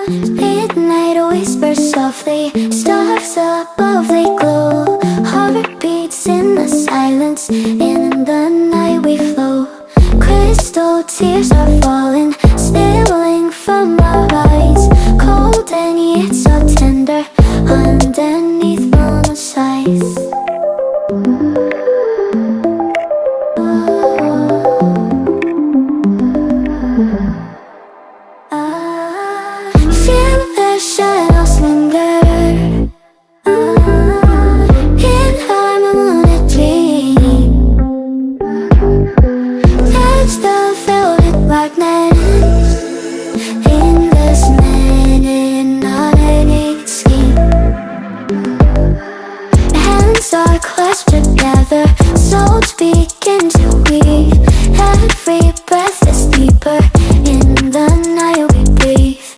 Midnight whispers softly, stars above they glow. Heartbeats in the silence, in the night we flow. Crystal tears are falling, spilling from our eyes. Cold and yet so tender, underneath moon's eyes. Feel the shadow